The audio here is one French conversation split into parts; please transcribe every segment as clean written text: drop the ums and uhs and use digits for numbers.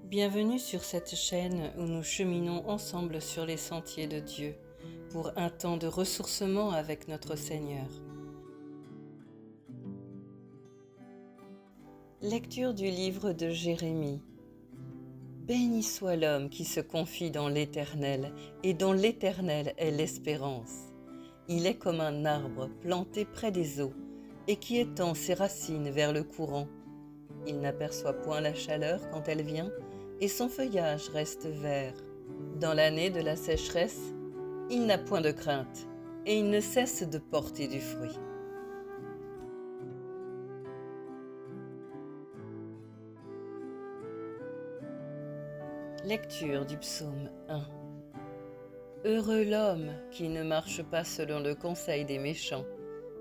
Bienvenue sur cette chaîne où nous cheminons ensemble sur les sentiers de Dieu pour un temps de ressourcement avec notre Seigneur. Lecture du livre de Jérémie. Béni soit l'homme qui se confie dans l'Éternel et dont l'Éternel est l'espérance. Il est comme un arbre planté près des eaux et qui étend ses racines vers le courant. Il n'aperçoit point la chaleur quand elle vient et son feuillage reste vert. Dans l'année de la sécheresse, il n'a point de crainte et il ne cesse de porter du fruit. Lecture du psaume 1. Heureux l'homme qui ne marche pas selon le conseil des méchants,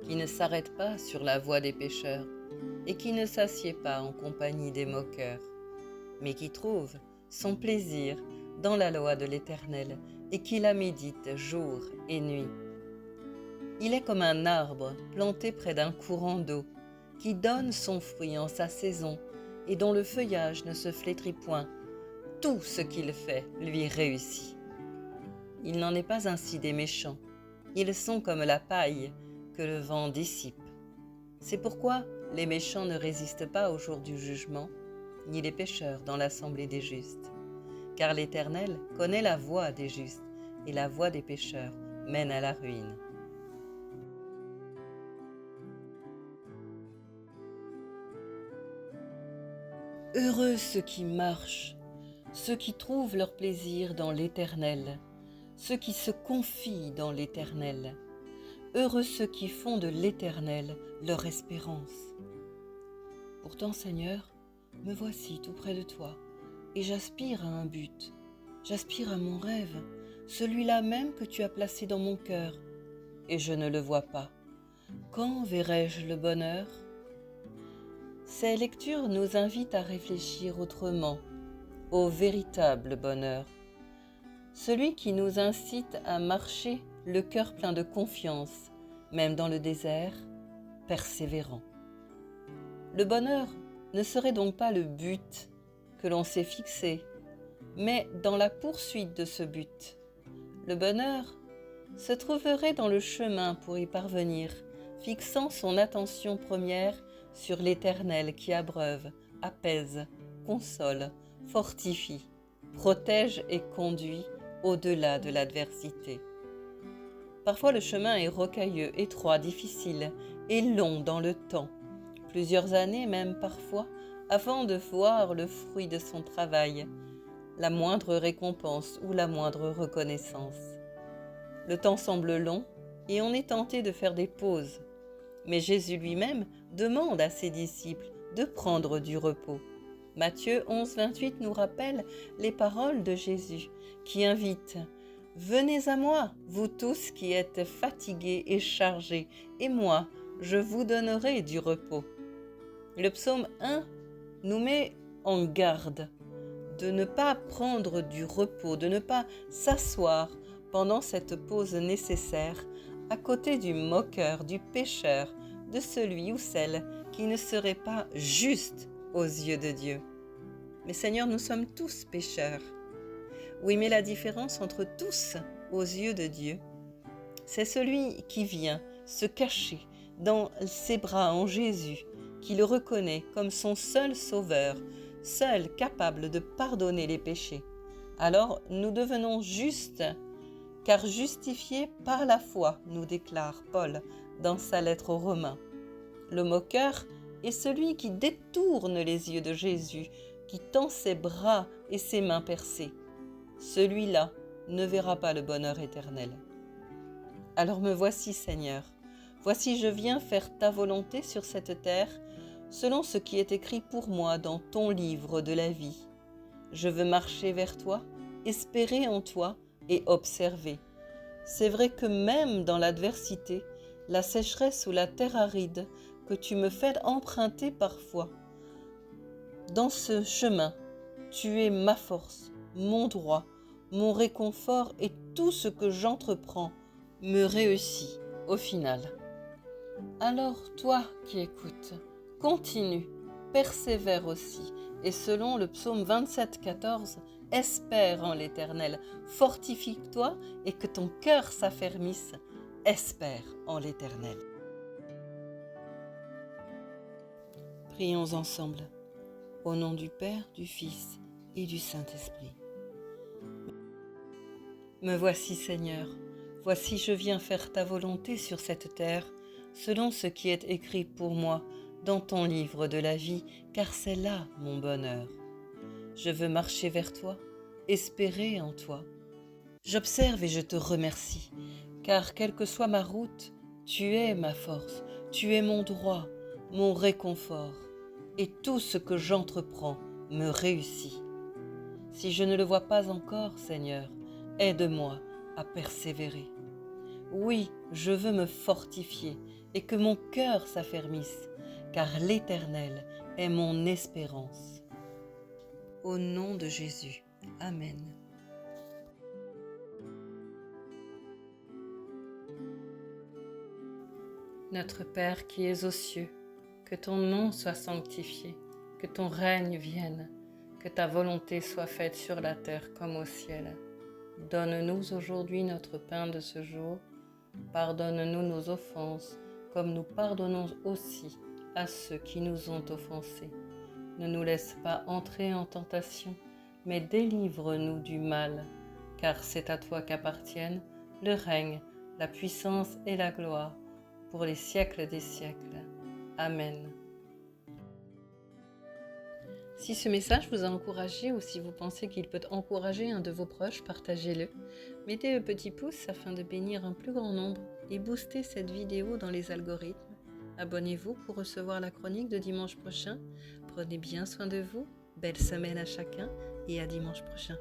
qui ne s'arrête pas sur la voie des pécheurs et qui ne s'assied pas en compagnie des moqueurs, mais qui trouve son plaisir dans la loi de l'Éternel et qui la médite jour et nuit. Il est comme un arbre planté près d'un courant d'eau, qui donne son fruit en sa saison et dont le feuillage ne se flétrit point. Tout ce qu'il fait lui réussit. Il n'en est pas ainsi des méchants. Ils sont comme la paille que le vent dissipe. C'est pourquoi les méchants ne résistent pas au jour du jugement, ni les pécheurs dans l'assemblée des justes. Car l'Éternel connaît la voie des justes, et la voie des pécheurs mène à la ruine. Heureux ceux qui marchent, ceux qui trouvent leur plaisir dans l'Éternel, ceux qui se confient dans l'Éternel. Heureux ceux qui font de l'Éternel leur espérance. Pourtant, Seigneur, me voici tout près de toi, et j'aspire à un but, j'aspire à mon rêve, celui-là même que tu as placé dans mon cœur, et je ne le vois pas. Quand verrai-je le bonheur ? Ces lectures nous invitent à réfléchir autrement, au véritable bonheur, celui qui nous incite à marcher le cœur plein de confiance, même dans le désert, persévérant. Le bonheur ne serait donc pas le but que l'on s'est fixé, mais dans la poursuite de ce but. Le bonheur se trouverait dans le chemin pour y parvenir, fixant son attention première sur l'Éternel qui abreuve, apaise, console, fortifie, protège et conduit au-delà de l'adversité. Parfois le chemin est rocailleux, étroit, difficile et long dans le temps, plusieurs années même parfois, avant de voir le fruit de son travail, la moindre récompense ou la moindre reconnaissance. Le temps semble long et on est tenté de faire des pauses, mais Jésus lui-même demande à ses disciples de prendre du repos. Matthieu 11, 28 nous rappelle les paroles de Jésus qui invitent « Venez à moi, vous tous qui êtes fatigués et chargés, et moi, je vous donnerai du repos. » Le psaume 1 nous met en garde de ne pas prendre du repos, de ne pas s'asseoir pendant cette pause nécessaire à côté du moqueur, du pécheur, de celui ou celle qui ne serait pas juste aux yeux de Dieu. Mais Seigneur, nous sommes tous pécheurs. Oui, mais la différence entre tous aux yeux de Dieu, c'est celui qui vient se cacher dans ses bras en Jésus, qui le reconnaît comme son seul sauveur, seul capable de pardonner les péchés. Alors nous devenons justes, car justifiés par la foi, nous déclare Paul dans sa lettre aux Romains. Le moqueur est celui qui détourne les yeux de Jésus, qui tend ses bras et ses mains percées. Celui-là ne verra pas le bonheur éternel. Alors me voici, Seigneur. Voici, je viens faire ta volonté sur cette terre, selon ce qui est écrit pour moi dans ton livre de la vie. Je veux marcher vers toi, espérer en toi et observer. C'est vrai que même dans l'adversité, la sécheresse ou la terre aride que tu me fais emprunter parfois, dans ce chemin, tu es ma force, mon droit, mon réconfort et tout ce que j'entreprends me réussit au final. Alors toi qui écoutes, continue, persévère aussi Et selon le psaume 27, 14, espère en l'Éternel, fortifie-toi et que ton cœur s'affermisse, espère en l'Éternel. Prions ensemble, au nom du Père, du Fils et du Saint-Esprit. Me voici Seigneur, voici je viens faire ta volonté sur cette terre, selon ce qui est écrit pour moi dans ton livre de la vie, car c'est là mon bonheur. Je veux marcher vers toi, espérer en toi. J'observe et je te remercie, car quelle que soit ma route, tu es ma force, tu es mon droit, mon réconfort, et tout ce que j'entreprends me réussit. Si je ne le vois pas encore, Seigneur, aide-moi à persévérer. Oui, je veux me fortifier et que mon cœur s'affermisse, car l'Éternel est mon espérance. Au nom de Jésus. Amen. Notre Père qui es aux cieux, que ton nom soit sanctifié, que ton règne vienne, que ta volonté soit faite sur la terre comme au ciel. Donne-nous aujourd'hui notre pain de ce jour. Pardonne-nous nos offenses, comme nous pardonnons aussi à ceux qui nous ont offensés. Ne nous laisse pas entrer en tentation, mais délivre-nous du mal, car c'est à toi qu'appartiennent le règne, la puissance et la gloire, pour les siècles des siècles. Amen. Si ce message vous a encouragé ou si vous pensez qu'il peut encourager un de vos proches, partagez-le. Mettez le petit pouce afin de bénir un plus grand nombre et booster cette vidéo dans les algorithmes. Abonnez-vous pour recevoir la chronique de dimanche prochain. Prenez bien soin de vous. Belle semaine à chacun et à dimanche prochain.